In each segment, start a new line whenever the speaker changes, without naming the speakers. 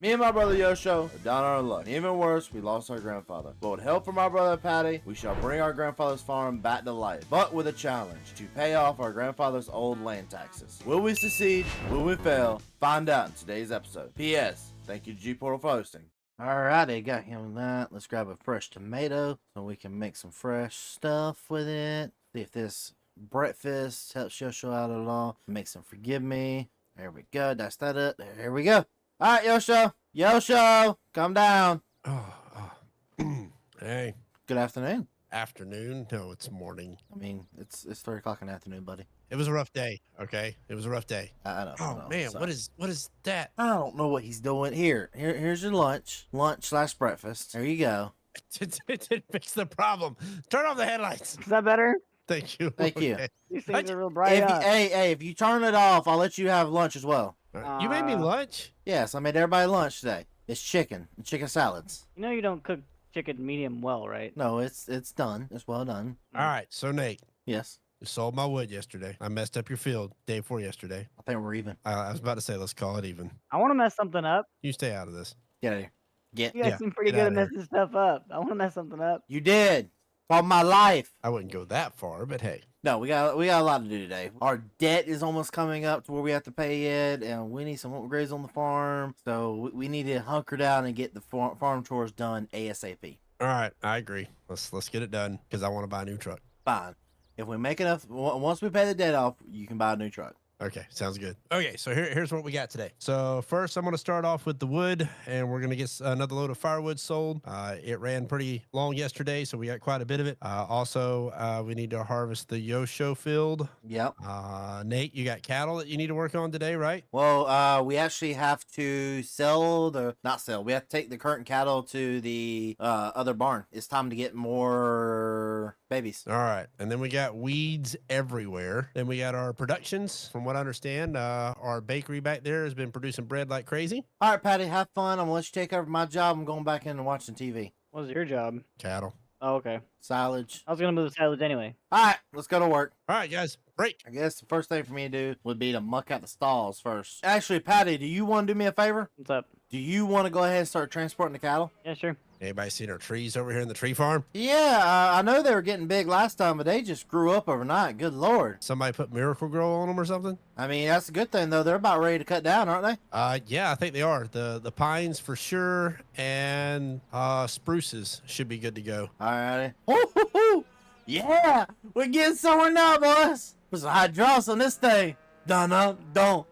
Me and my brother Yosho are down on our luck. Even worse, we lost our grandfather. But with help from our brother Patty, we shall bring our grandfather's farm back to life. But with a challenge, to pay off our grandfather's old land taxes. Will we succeed? Will we fail? Find out in today's episode. P.S. Thank you to G-Portal for hosting. Alrighty, got him that. Let's grab a fresh tomato so we can make some fresh stuff with it. See if this breakfast helps Yosho out at all. Make some forgive me. There we go. That's that up. There we go. All right, Yosho. Yosho, come down.
Hey.
Good afternoon.
Afternoon? No, it's morning.
I mean, it's 3 o'clock in the afternoon, buddy.
It was a rough day. Okay, it was a rough day.
I know.
Oh man,
so.
what is that?
I don't know what he's doing. Here's your lunch/breakfast. There you go.
It didn't fix the problem. Turn off the headlights.
Is that better?
Thank you.
Thank you.
These things are real bright.
Hey, if you turn it off, I'll let you have lunch as well.
You made me lunch?
Yes, I made everybody lunch today. It's chicken salads.
You know you don't cook chicken medium well, right?
No, it's done. It's well done.
All right, so Nate,
Yes,
you sold my wood yesterday. I messed up your field day before yesterday.
I think we're even.
I was about to say let's call it even.
I want to mess something up.
You stay out of this.
Get out of here.
You guys
Yeah,
seem pretty
get
good at
outta here.
messing stuff up. I want to mess something up.
You did. For my life.
I wouldn't go that far, but hey.
No, we got a lot to do today. Our debt is almost coming up to where we have to pay it, and we need some upgrades on the farm. So we need to hunker down and get the farm chores done ASAP.
All right, I agree. Let's get it done because I want to buy a new truck.
Fine. If we make enough, once we pay the debt off, you can buy a new truck.
Okay, sounds good. Okay, so here's what we got today. So first, I'm going to start off with the wood, and we're going to get another load of firewood sold. It ran pretty long yesterday, so we got quite a bit of it. Also, we need to harvest the Yosho field.
Yep.
Nate, you got cattle that you need to work on today, right?
Well, we actually have to not sell. We have to take the current cattle to the other barn. It's time to get more babies.
All right, and then we got weeds everywhere. Then we got our productions. From what I understand, our bakery back there has been producing bread like crazy.
All right, Patty, have fun. I'm gonna let you take over my job. I'm going back in and watching TV.
What was your job?
Cattle.
Oh, okay.
Silage.
I was gonna move the silage anyway.
All right, let's go to work.
All right, guys, break.
I guess the first thing for me to do would be to muck out the stalls first. Actually, Patty, do you want to do me a favor?
What's up?
Do you want to go ahead and start transporting the cattle?
Yeah, sure.
Anybody seen our trees over here in the tree farm?
Yeah, I know they were getting big last time, but they just grew up overnight. Good Lord.
Somebody put Miracle Grow on them or something?
I mean, that's a good thing, though. They're about ready to cut down, aren't they?
Yeah, I think they are. The pines for sure, and spruces should be good to go.
All righty. Yeah, we're getting somewhere now, boys. Put some hydraulics on this thing. Don't.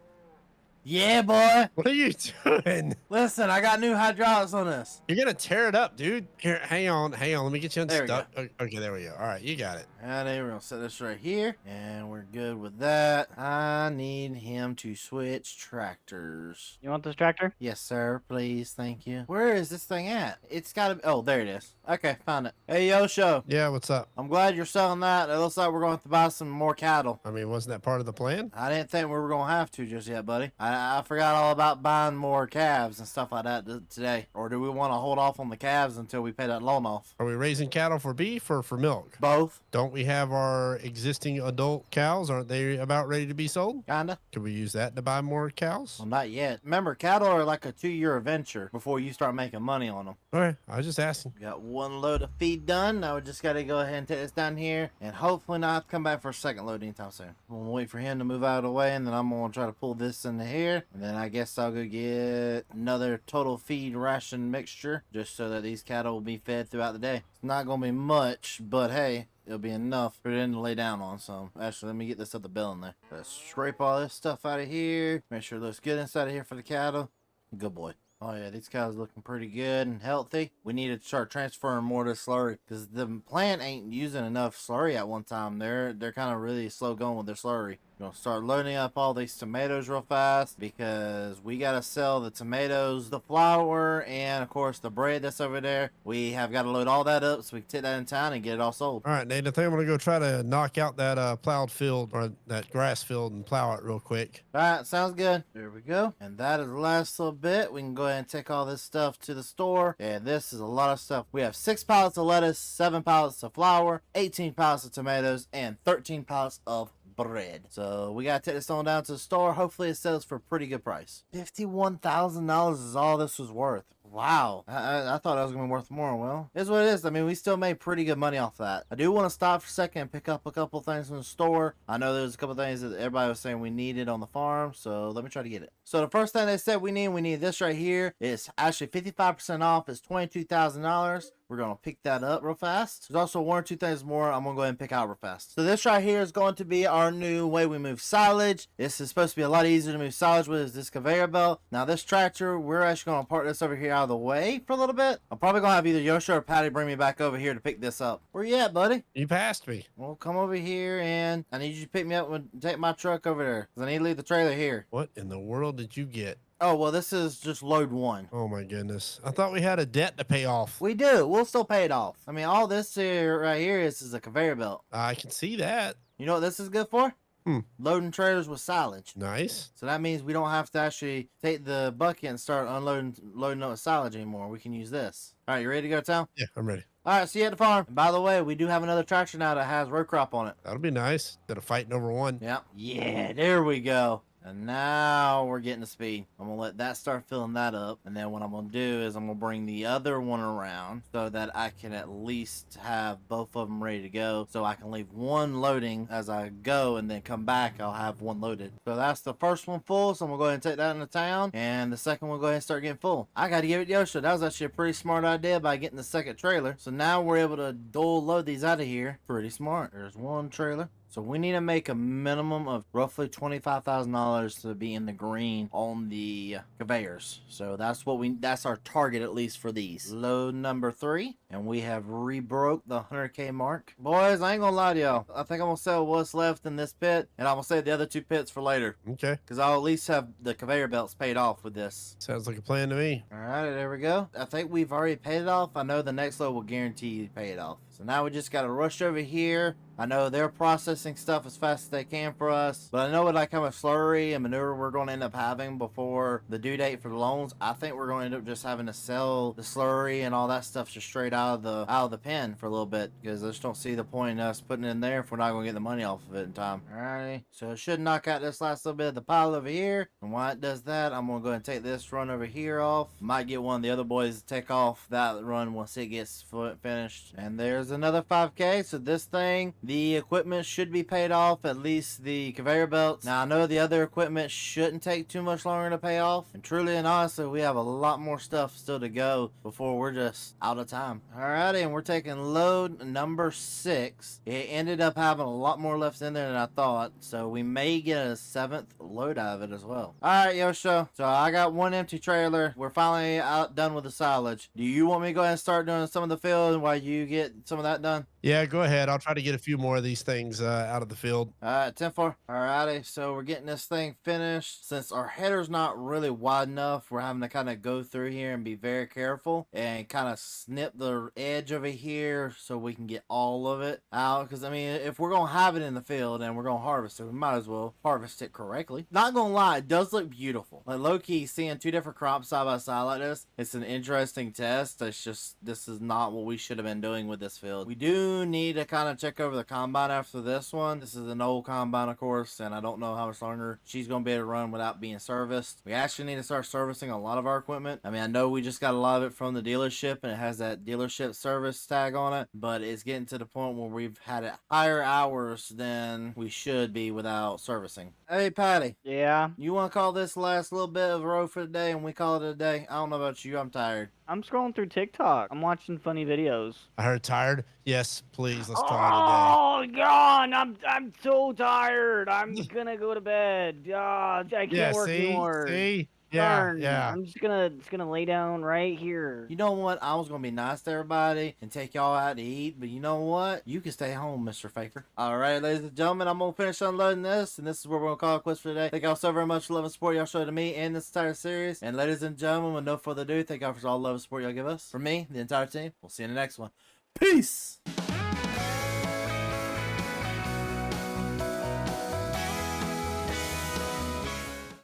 Yeah, boy.
What are you doing?
Listen, I got new hydraulics on this.
You're gonna tear it up, dude. Here, hang on. Let me get you
There we
unstuck. Okay, there we go. All right, you got it.
And then we're gonna set this right here, and we're good with that. I need him to switch tractors.
You want this tractor?
Yes, sir. Please, thank you. Where is this thing at? It's gotta. Oh, there it is. Okay, found it. Hey, Yosho.
Yeah, what's up?
I'm glad you're selling that. It looks like we're going to have to buy some more cattle.
I mean, wasn't that part of the plan?
I didn't think we were going to have to just yet, buddy. I forgot all about buying more calves and stuff like that today. Or do we want to hold off on the calves until we pay that loan off?
Are we raising cattle for beef or for milk?
Both.
Don't we have our existing adult cows? Aren't they about ready to be sold?
Kinda.
Could we use that to buy more cows?
Well, not yet. Remember, cattle are like a 2-year venture before you start making money on them.
All right, I was just asking.
Got one load of feed done. Now we just got to go ahead and take this down here and hopefully not have to come back for a second load anytime soon. I'm gonna wait for him to move out of the way, and then I'm gonna try to pull this into here, and then I guess I'll go get another total feed ration mixture just so that these cattle will be fed throughout the day. It's not gonna be much, but hey, it'll be enough for them to lay down on some. Actually, let me get this other bell in there. Let's scrape all this stuff out of here. Make sure it looks good inside of here for the cattle. Good boy. Oh yeah, these cows looking pretty good and healthy. We need to start transferring more to slurry because the plant ain't using enough slurry at one time. They're kind of really slow going with their slurry. We're gonna start loading up all these tomatoes real fast because we gotta sell the tomatoes, the flour, and of course the bread that's over there. We have got to load all that up so we can take that in town and get it all sold.
All right, Nate, I think I'm going to go try to knock out that plowed field or that grass field and plow it real quick.
All right, sounds good. There we go. And that is the last little bit. We can go ahead and take all this stuff to the store. And this is a lot of stuff. We have 6 pallets of lettuce, 7 pallets of flour, 18 pallets of tomatoes, and 13 pallets of bread. So we gotta take this on down to the store. Hopefully it sells for a pretty good price. $51,000 is all this was worth. Wow. I thought I was gonna be worth more. Well, it's what it is. I mean, we still made pretty good money off that. I do want to stop for a second and pick up a couple things from the store. I know there's a couple things that everybody was saying we needed on the farm, so let me try to get it. So the first thing they said we need this right here. It's actually 55% off. It's $22,000. We're going to pick that up real fast. There's also one or two things more I'm going to go ahead and pick out real fast. So this right here is going to be our new way we move silage. This is supposed to be a lot easier to move silage with, is this conveyor belt. Now this tractor, we're actually going to park this over here out of the way for a little bit. I'm probably going to have either Yosha or Patty bring me back over here to pick this up. Where you at, buddy?
You passed me.
Well, come over here and I need you to pick me up and take my truck over there, because I need to leave the trailer here.
What in the world did you get?
Oh, well, this is just load one.
Oh my goodness. I thought we had a debt to pay off.
We do. We'll still pay it off. I mean, all this here right here is a conveyor belt.
I can see that.
You know what this is good for?
Hmm.
Loading trailers with silage.
Nice.
So that means we don't have to actually take the bucket and start loading up with silage anymore. We can use this. All right, you ready to go to town?
Yeah, I'm ready.
All right, see you at the farm. And by the way, we do have another tractor now that has row crop on it.
That'll be nice. Instead of fighting over one.
Yep. Yeah, there we go. And now we're getting to speed. I'm going to let that start filling that up. And then what I'm going to do is I'm going to bring the other one around so that I can at least have both of them ready to go. So I can leave one loading as I go and then come back. I'll have one loaded. So that's the first one full. So I'm going to go ahead and take that into town. And the second one, go ahead and start getting full. I got to give it to Yosha. That was actually a pretty smart idea by getting the second trailer. So now we're able to dual load these out of here. Pretty smart. There's one trailer. So we need to make a minimum of roughly $25,000 to be in the green on the conveyors. So that's our target, at least for these. Load number 3, and we have rebroke the 100K mark. Boys, I ain't gonna lie to y'all. I think I'm gonna sell what's left in this pit, and I'm gonna save the other 2 pits for later.
Okay.
Because I'll at least have the conveyor belts paid off with this.
Sounds like a plan to me.
All right, there we go. I think we've already paid it off. I know the next load will guarantee to pay it off. So now we just gotta rush over here. I know they're processing stuff as fast as they can for us, but I know with like how much slurry and manure we're going to end up having before the due date for the loans, I think we're going to end up just having to sell the slurry and all that stuff just straight out of the pen for a little bit, because I just don't see the point in us putting it in there if we're not going to get the money off of it in time. Alrighty, so it should knock out this last little bit of the pile over here, and while it does that, I'm going to go ahead and take this run over here off. Might get one of the other boys to take off that run once it gets finished. And there's another 5K, so this thing, the equipment should be paid off, at least the conveyor belts. Now I know the other equipment shouldn't take too much longer to pay off, and truly and honestly we have a lot more stuff still to go before we're just out of time. Alrighty, and we're taking load number 6. It ended up having a lot more left in there than I thought, so we may get a 7th load out of it as well. Alright, Yosho, so I got one empty trailer. We're finally done with the silage. Do you want me to go ahead and start doing some of the field while you get some of that done?
Yeah, go ahead. I'll try to get a few more of these things out of the field.
Alright, 10-4. Alrighty, so we're getting this thing finished. Since our header's not really wide enough, we're having to kind of go through here and be very careful and kind of snip the edge over here so we can get all of it out. Because, I mean, if we're going to have it in the field and we're going to harvest it, we might as well harvest it correctly. Not going to lie, it does look beautiful. Like, low-key, seeing 2 different crops side by side like this, it's an interesting test. It's just, this is not what we should have been doing with this field. We do need to kind of check over the combine after this one. This is an old combine, of course, and I don't know how much longer she's going to be able to run without being serviced. We actually need to start servicing a lot of our equipment. I mean, I know we just got a lot of it from the dealership and it has that dealership service tag on it, but it's getting to the point where we've had it higher hours than we should be without servicing. Hey, Patty.
Yeah,
You want to call this last little bit of a road for the day and we call it a day? I don't know about you. I'm tired.
I'm scrolling through TikTok. I'm watching funny videos.
I heard tired. Yes, please. Let's call it
Oh God, I'm so tired. I'm gonna go to bed. God, I
a
can't
day. Yeah,
work anymore.
see? Yeah,
Darn.
yeah.
I'm just gonna lay down right here.
You know what? I was going to be nice to everybody and take y'all out to eat, but you know what? You can stay home, Mr. Faker. All right, ladies and gentlemen, I'm going to finish unloading this, and this is where we're going to call it quits for today. Thank y'all so very much for love and support y'all show to me and this entire series. And ladies and gentlemen, with no further ado, thank y'all for all the love and support y'all give us. From me, the entire team, we'll see you in the next one. Peace!